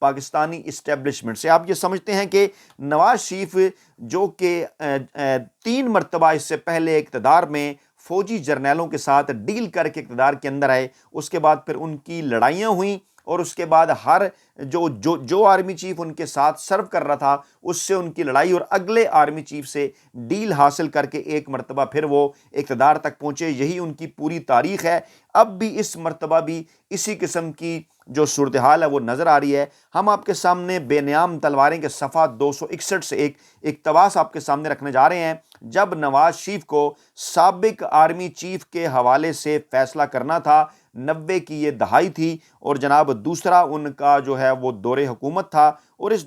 Pakistani establishment سے۔ آپ یہ سمجھتے ہیں کہ نواز شریف جو کہ 3 مرتبہ اس سے پہلے اقتدار میں فوجی جرنیلوں کے ساتھ ڈیل کر کے اقتدار کے اندر آئے، اس کے بعد پھر ان کی لڑائیاں ہوئیں، اور اس کے بعد ہر جو آرمی چیف ان کے ساتھ سرو کر رہا تھا اس سے ان کی لڑائی، اور اگلے آرمی چیف سے ڈیل حاصل کر کے ایک مرتبہ پھر وہ اقتدار تک پہنچے۔ یہی ان کی پوری تاریخ ہے۔ اب بھی اس مرتبہ بھی اسی قسم کی جو صورتحال ہے وہ نظر آ رہی ہے۔ ہم آپ کے سامنے بے نیام تلواریں کے صفحہ 261 سے ایک اقتباس آپ کے سامنے رکھنے جا رہے ہیں۔ جب نواز شریف کو سابق آرمی چیف کے حوالے سے فیصلہ کرنا تھا، 90 کی یہ دہائی تھی، اور جناب دوسرا ان کا جو ہے وہ دور حکومت تھا، اور اس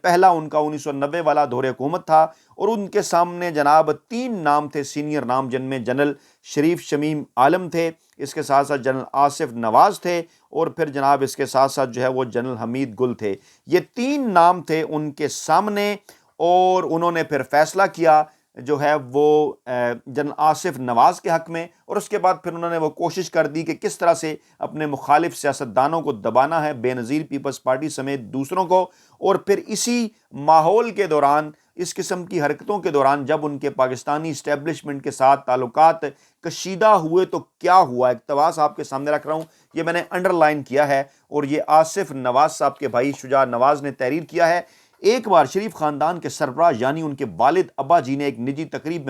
پہلا ان کا 1990 والا دور حکومت تھا، اور ان کے سامنے جناب 3 نام تھے، سینئر نام، جن میں جنرل شریف شمیم عالم تھے، اس کے ساتھ ساتھ جنرل آصف نواز تھے، اور پھر جناب اس کے ساتھ ساتھ جو ہے وہ جنرل حمید گل تھے۔ یہ 3 نام تھے ان کے سامنے، اور انہوں نے پھر فیصلہ کیا جو ہے وہ جنرل آصف نواز کے حق میں، اور اس کے بعد پھر انہوں نے وہ کوشش کر دی کہ کس طرح سے اپنے مخالف سیاستدانوں کو دبانا ہے، بے نظیر پیپلز پارٹی سمیت دوسروں کو۔ اور پھر اسی ماحول کے دوران، اس قسم کی حرکتوں کے دوران، جب ان کے پاکستانی اسٹیبلشمنٹ کے ساتھ تعلقات کشیدہ ہوئے تو کیا ہوا؟ اقتباس آپ کے سامنے رکھ رہا ہوں، یہ میں نے انڈر لائن کیا ہے، اور یہ آصف نواز صاحب کے بھائی شجاع نواز نے تحریر کیا ہے۔ ایک بار شریف خاندان کے سربراہ یعنی ان کے والد ابا جی نے ایک نجی تقریب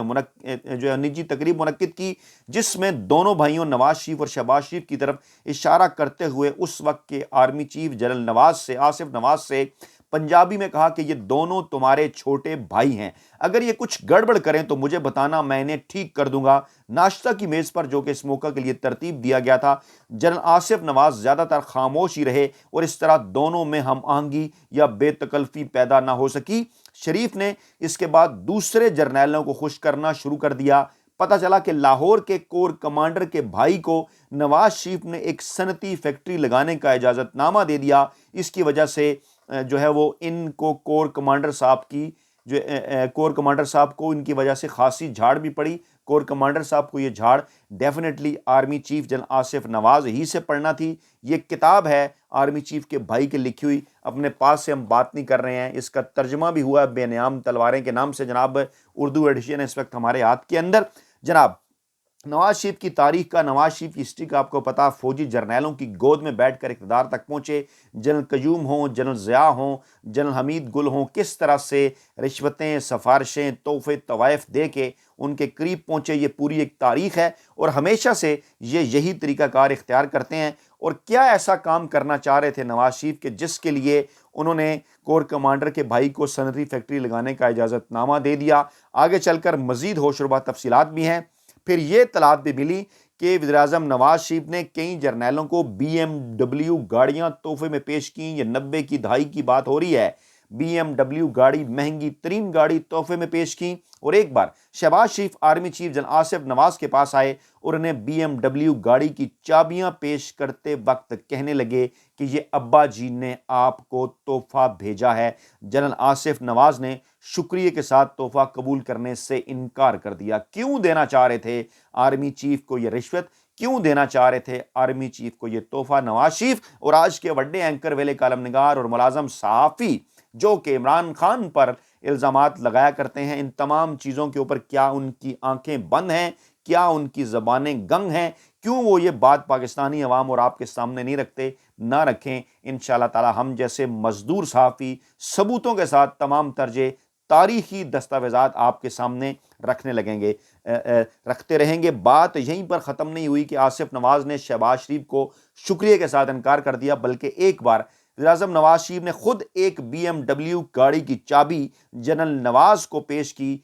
منعقد کی، جس میں دونوں بھائیوں نواز شریف اور شہباز شریف کی طرف اشارہ کرتے ہوئے اس وقت کے آرمی چیف جنرل آصف نواز سے پنجابی میں کہا کہ یہ دونوں تمہارے چھوٹے بھائی ہیں، اگر یہ کچھ گڑبڑ کریں تو مجھے بتانا، میں انہیں ٹھیک کر دوں گا۔ ناشتہ کی میز پر، جو کہ اس موقع کے لیے ترتیب دیا گیا تھا، جنرل آصف نواز زیادہ تر خاموش ہی رہے، اور اس طرح دونوں میں ہم آہنگی یا بے تکلفی پیدا نہ ہو سکی۔ شریف نے اس کے بعد دوسرے جرنیلوں کو خوش کرنا شروع کر دیا۔ پتہ چلا کہ لاہور کے کور کمانڈر کے بھائی کو نواز شریف نے ایک صنعتی فیکٹری لگانے کا اجازت نامہ دے دیا۔ اس کی وجہ سے جو ہے وہ ان کو کور کمانڈر صاحب کو ان کی وجہ سے خاصی جھاڑ بھی پڑی۔ کور کمانڈر صاحب کو یہ جھاڑ definitely army chief general Asif Nawaz ہی سے پڑھنا تھی۔ یہ کتاب ہے آرمی چیف کے بھائی کے لکھی ہوئی، اپنے پاس سے ہم بات نہیں کر رہے ہیں، اس کا ترجمہ بھی ہوا ہے بے نیام تلواریں کے نام سے، جناب اردو ایڈیشن اس وقت ہمارے ہاتھ کے اندر۔ جناب نواز شریف کی تاریخ کا، نواز شریف کی ہسٹری کا آپ کو پتا، فوجی جرنیلوں کی گود میں بیٹھ کر اقتدار تک پہنچے۔ جنرل قیوم ہوں، جنرل ضیاء ہوں، جنرل حمید گل ہوں، کس طرح سے رشوتیں، سفارشیں، تحفے، طوائف دے کے ان کے قریب پہنچے، یہ پوری ایک تاریخ ہے، اور ہمیشہ سے یہ یہی طریقہ کار اختیار کرتے ہیں۔ اور کیا ایسا کام کرنا چاہ رہے تھے نواز شریف کے جس کے لیے انہوں نے کور کمانڈر کے بھائی کو صنعتی فیکٹری لگانے کا اجازت نامہ دے دیا؟ آگے چل کر مزید ہوش ربا تفصیلات بھی ہیں۔ پھر یہ اطلاعات بھی ملی کہ وزیراعظم نواز شریف نے کئی جرنیلوں کو BMW گاڑیاں تحفے میں پیش کیں۔ یہ 90 کی دہائی کی بات ہو رہی ہے۔ BMW گاڑی، مہنگی ترین گاڑی تحفے میں پیش کی۔ اور ایک بار شہباز شریف آرمی چیف جنرل آصف نواز کے پاس آئے اور انہیں BMW گاڑی کی چابیاں پیش کرتے وقت کہنے لگے کہ یہ ابا جی نے آپ کو تحفہ بھیجا ہے۔ جنرل آصف نواز نے شکریہ کے ساتھ تحفہ قبول کرنے سے انکار کر دیا۔ کیوں دینا چاہ رہے تھے آرمی چیف کو یہ رشوت؟ کیوں دینا چاہ رہے تھے آرمی چیف کو یہ تحفہ نواز شریف؟ اور آج کے بڑے اینکر، ویلے کالم نگار اور ملازم صحافی جو کہ عمران خان پر الزامات لگایا کرتے ہیں، ان تمام چیزوں کے اوپر کیا ان کی آنکھیں بند ہیں؟ کیا ان کی زبانیں گنگ ہیں؟ کیوں وہ یہ بات پاکستانی عوام اور آپ کے سامنے نہیں رکھتے؟ نہ رکھیں، انشاءاللہ تعالی ہم جیسے مزدور صحافی ثبوتوں کے ساتھ تمام ترجے تاریخی دستاویزات آپ کے سامنے رکھنے لگیں گے، رکھتے رہیں گے۔ بات یہیں پر ختم نہیں ہوئی کہ آصف نواز نے شہباز شریف کو شکریہ کے ساتھ انکار کر دیا، بلکہ ایک بار وزیراعظم نواز شریف نے خود ایک BMW گاڑی کی چابی جنرل نواز کو پیش کی،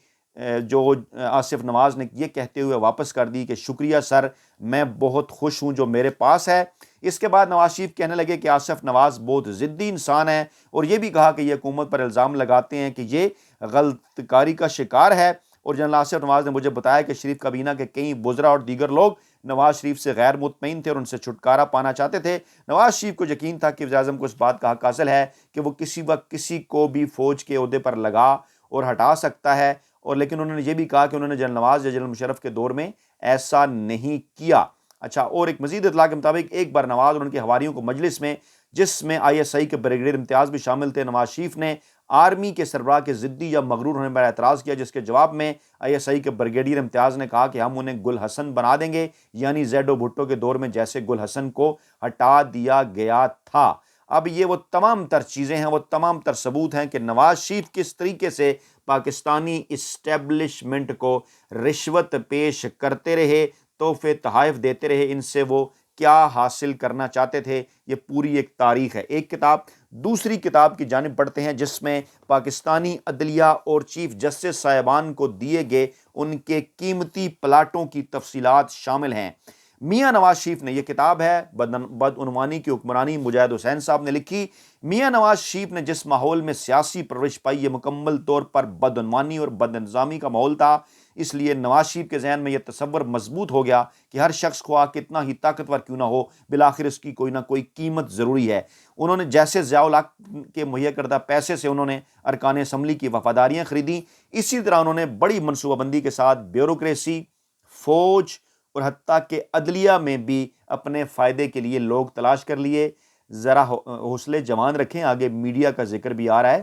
جو آصف نواز نے یہ کہتے ہوئے واپس کر دی کہ شکریہ سر، میں بہت خوش ہوں جو میرے پاس ہے۔ اس کے بعد نواز شریف کہنے لگے کہ آصف نواز بہت ضدی انسان ہے، اور یہ بھی کہا کہ یہ حکومت پر الزام لگاتے ہیں کہ یہ غلط کاری کا شکار ہے۔ اور جنرل آصف نواز نے مجھے بتایا کہ شریف کابینہ کے کئی وزراء اور دیگر لوگ نواز شریف سے غیر مطمئن تھے اور ان سے چھٹکارا پانا چاہتے تھے۔ نواز شریف کو یقین تھا کہ وزیراعظم کو اس بات کا حق حاصل ہے کہ وہ کسی وقت کسی کو بھی فوج کے عہدے پر لگا اور ہٹا سکتا ہے، اور لیکن انہوں نے یہ بھی کہا کہ انہوں نے جنرل نواز یا جنرل مشرف کے دور میں ایسا نہیں کیا۔ اچھا، اور ایک مزید اطلاع کے مطابق ایک بار نواز اور ان کے حواریوں کو مجلس میں جس میں ISI کے بریگیڈیئر امتیاز بھی شامل تھے۔ نواز شریف نے آرمی کے سربراہ کے ضدی یا مغرور ہونے پر اعتراض کیا، جس کے جواب میں ISI کے بریگیڈیئر امتیاز نے کہا کہ ہم انہیں گل حسن بنا دیں گے، یعنی زیڈو بھٹو کے دور میں جیسے گل حسن کو ہٹا دیا گیا تھا۔ اب یہ وہ تمام تر چیزیں ہیں، وہ تمام تر ثبوت ہیں کہ نواز شریف کس طریقے سے پاکستانی اسٹیبلشمنٹ کو رشوت پیش کرتے رہے، تحفے تحائف دیتے رہے، ان سے وہ کیا حاصل کرنا چاہتے تھے، یہ پوری ایک تاریخ ہے۔ ایک کتاب دوسری کتاب کی جانب بڑھتے ہیں، جس میں پاکستانی عدلیہ اور چیف جسٹس صاحبان کو دیے گئے ان کے قیمتی پلاٹوں کی تفصیلات شامل ہیں۔ میاں نواز شریف نے، یہ کتاب ہے بدعنوانی کی حکمرانی، مجاہد حسین صاحب نے لکھی۔ میاں نواز شریف نے جس ماحول میں سیاسی پرورش پائی، یہ مکمل طور پر بدعنوانی اور بد انتظامی کا ماحول تھا۔ اس لیے نواز شریف کے ذہن میں یہ تصور مضبوط ہو گیا کہ ہر شخص خواہ کتنا ہی طاقتور کیوں نہ ہو، بالآخر اس کی کوئی نہ کوئی قیمت ضروری ہے۔ انہوں نے جیسے ضیاء الحق کے مہیا کردہ پیسے سے انہوں نے ارکان اسمبلی کی وفاداریاں خریدیں، اسی طرح انہوں نے بڑی منصوبہ بندی کے ساتھ بیوروکریسی، فوج اور حتیٰ کہ عدلیہ میں بھی اپنے فائدے کے لیے لوگ تلاش کر لیے۔ ذرا حوصلے جوان رکھیں، آگے میڈیا کا ذکر بھی آ رہا ہے۔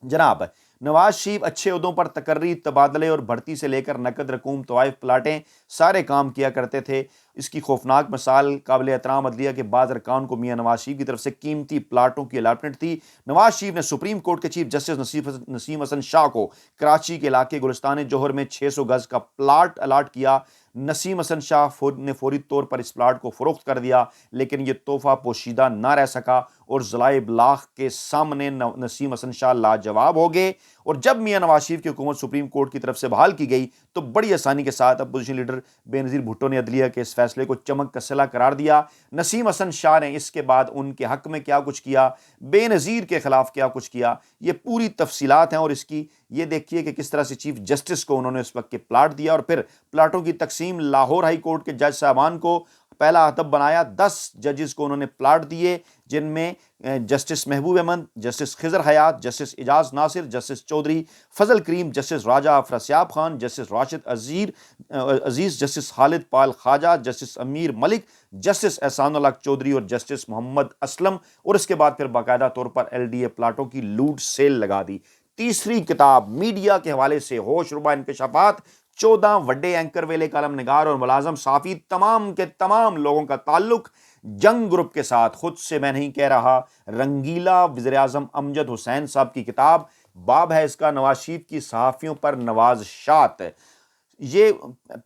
جناب نواز شریف اچھے عہدوں پر تقرری، تبادلے اور بھرتی سے لے کر نقد رقوم، طوائف، پلاٹیں، سارے کام کیا کرتے تھے۔ اس کی خوفناک مثال قابل احترام عدلیہ کے بعض ارکان کو میاں نواز شریف کی طرف سے قیمتی پلاٹوں کی الاٹمنٹ تھی۔ نواز شریف نے سپریم کورٹ کے چیف جسٹس نسیم حسن شاہ کو کراچی کے علاقے گلستان جوہر میں 600 گز کا پلاٹ الاٹ کیا۔ نسیم حسن شاہ نے فوری طور پر اس پلاٹ کو فروخت کر دیا، لیکن یہ تحفہ پوشیدہ نہ رہ سکا اور ذرائع ابلاغ کے سامنے نسیم حسن شاہ لاجواب ہو گئے۔ اور جب میاں نواز شریف کی حکومت سپریم کورٹ کی طرف سے بحال کی گئی تو بڑی آسانی کے ساتھ اپوزیشن لیڈر بے نظیر بھٹو نے عدلیہ کے اس فیصلے کو چمک کا صلہ قرار دیا۔ نسیم حسن شاہ نے اس کے بعد ان کے حق میں کیا کچھ کیا، بے نظیر کے خلاف کیا کچھ کیا، یہ پوری تفصیلات ہیں۔ اور اس کی یہ دیکھیے کہ کس طرح سے چیف جسٹس کو انہوں نے اس وقت کے پلاٹ دیا، اور پھر پلاٹوں کی تقسیم لاہور ہائی کورٹ کے جج صاحبان کو پہلا ہدف بنایا۔ 10 ججز کو انہوں نے پلاٹ دیے، جن میں جسٹس محبوب احمد، جسٹس خضر حیات، جسٹس اعجاز ناصر، جسٹس چودھری فضل کریم، جسٹس راجہ افراسیاب خان، جسٹس راشد عزیز، جسٹس خالد پال خواجہ، جسٹس امیر ملک، جسٹس احسان اللہ چودھری اور جسٹس محمد اسلم۔ اور اس کے بعد پھر باقاعدہ طور پر LDA پلاٹوں کی لوٹ سیل لگا دی۔ تیسری کتاب میڈیا کے حوالے سے ہوش ربا انکشافات، 14 وڈے اینکر ویلے، کالم نگار اور ملازم صحافی، تمام کے تمام لوگوں کا تعلق جنگ گروپ کے ساتھ، خود سے میں نہیں کہہ رہا، رنگیلا وزیر اعظم امجد حسین صاحب کی کتاب، باب ہے اس کا نواز شریف کی صحافیوں پر نوازشات۔ یہ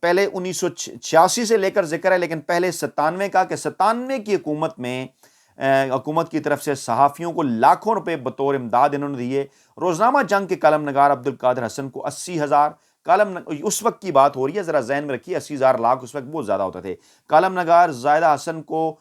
پہلے 1986 سے لے کر ذکر ہے، لیکن پہلے 97 کا، کہ 97 کی حکومت میں حکومت کی طرف سے صحافیوں کو لاکھوں روپے بطور امداد انہوں نے دیے۔ روزنامہ جنگ کے کالم نگار عبدالقادر حسن کو 80,000 اس وقت کی بات ہو رہی ہے، ذرا ذہن میں رکھیے، 80,000 لاکھ اس وقت بہت زیادہ ہوتا تھے۔ کالم نگار زائدہ حسن کو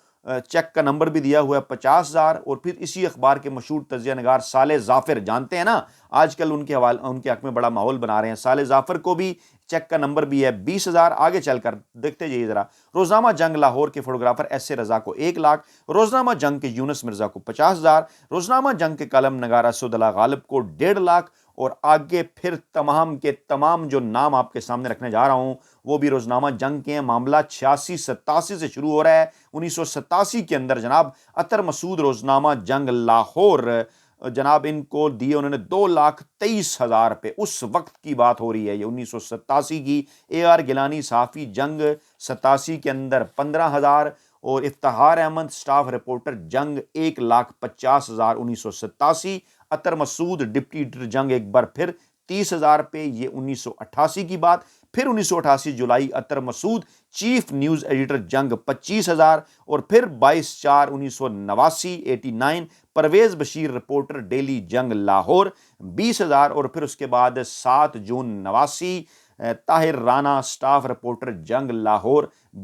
چیک کا نمبر بھی دیا ہوا ہے 50,000۔ اور پھر اسی اخبار کے مشہور تجزیہ نگار صالح ظافر، جانتے ہیں نا، آج کل ان کے حق میں بڑا ماحول بنا رہے ہیں، صالح ظافر کو بھی چیک کا نمبر بھی ہے 20,000۔ آگے چل کر دیکھتے جائیے ذرا، روزنامہ جنگ لاہور کے فوٹوگرافر ایس اے رضا کو 1 لاکھ، روزنامہ جنگ کے یونس مرزا کو 50,000، روزنامہ جنگ کے کالم نگار اسد اللہ غالب کو 1.5 لاکھ۔ اور آگے پھر تمام کے تمام جو نام آپ کے سامنے رکھنے جا رہا ہوں وہ بھی روزنامہ جنگ کے ہیں۔ معاملہ 86-87 سے شروع ہو رہا ہے۔ 1987 کے اندر جناب اطہر مسعود روزنامہ جنگ لاہور، جناب ان کو دیے انہوں نے 2,23,000 روپے، اس وقت کی بات ہو رہی ہے، یہ 1987 کی۔ AR گیلانی صحافی جنگ 87 کے اندر 15,000، اور افتخار احمد سٹاف رپورٹر جنگ 1,50,000 1987۔ اطہر مسعود ڈپٹی ایڈیٹر جنگ ایک بار پھر 30,000 روپے، یہ 1988 کی بات۔ پھر 1988 جولائی اطہر مسعود چیف نیوز ایڈیٹر جنگ 25,000، اور پھر 22/4/1989 89 پرویز بشیر رپورٹر ڈیلی جنگ لاہور 20,000، اور پھر اس کے بعد 7 جون 89 طاہر رانا سٹاف رپورٹر جنگ لاہور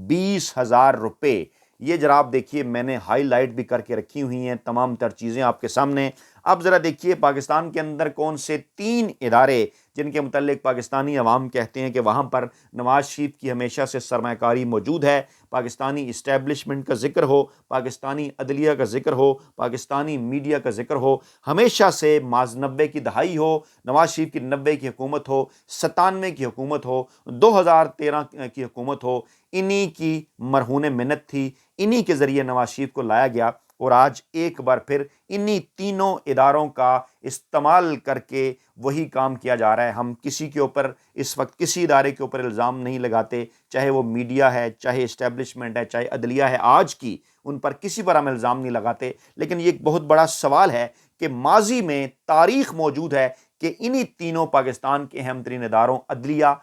20,000 روپے۔ یہ جناب دیکھیے میں نے ہائی لائٹ بھی کر کے رکھی ہوئی ہیں تمام تر چیزیں آپ کے سامنے۔ اب ذرا دیکھیے پاکستان کے اندر کون سے 3 ادارے جن کے متعلق پاکستانی عوام کہتے ہیں کہ وہاں پر نواز شریف کی ہمیشہ سے سرمایہ کاری موجود ہے۔ پاکستانی اسٹیبلشمنٹ کا ذکر ہو، پاکستانی عدلیہ کا ذکر ہو، پاکستانی میڈیا کا ذکر ہو، ہمیشہ سے 90 کی دہائی ہو، نواز شریف کی 90 کی حکومت ہو، 97 کی حکومت ہو، 2013 کی حکومت ہو، انہی کی مرہون منت تھی، انہی کے ذریعے نواز شریف کو لایا گیا۔ اور آج ایک بار پھر انہی تینوں اداروں کا استعمال کر کے وہی کام کیا جا رہا ہے۔ ہم کسی کے اوپر اس وقت کسی ادارے کے اوپر الزام نہیں لگاتے، چاہے وہ میڈیا ہے، چاہے اسٹیبلشمنٹ ہے، چاہے عدلیہ ہے، آج کی ان پر کسی پر ہم الزام نہیں لگاتے، لیکن یہ ایک بہت بڑا سوال ہے کہ ماضی میں تاریخ موجود ہے کہ انہی تینوں پاکستان کے اہم ترین اداروں عدلیہ،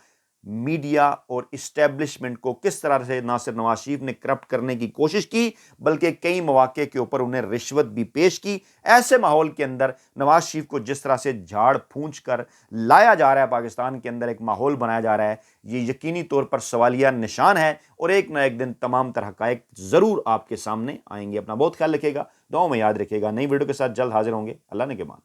میڈیا اور اسٹیبلشمنٹ کو کس طرح سے نہ صرف نواز شریف نے کرپٹ کرنے کی کوشش کی بلکہ کئی مواقع کے اوپر انہیں رشوت بھی پیش کی۔ ایسے ماحول کے اندر نواز شریف کو جس طرح سے جھاڑ پھونچ کر لایا جا رہا ہے، پاکستان کے اندر ایک ماحول بنایا جا رہا ہے، یہ یقینی طور پر سوالیہ نشان ہے اور ایک نہ ایک دن تمام تر حقائق ضرور آپ کے سامنے آئیں گے۔ اپنا بہت خیال رکھیے گا، دعاؤں میں یاد رکھیے گا۔ نئی ویڈیو کے ساتھ جلد حاضر ہوں گے، اللہ نے کے مان۔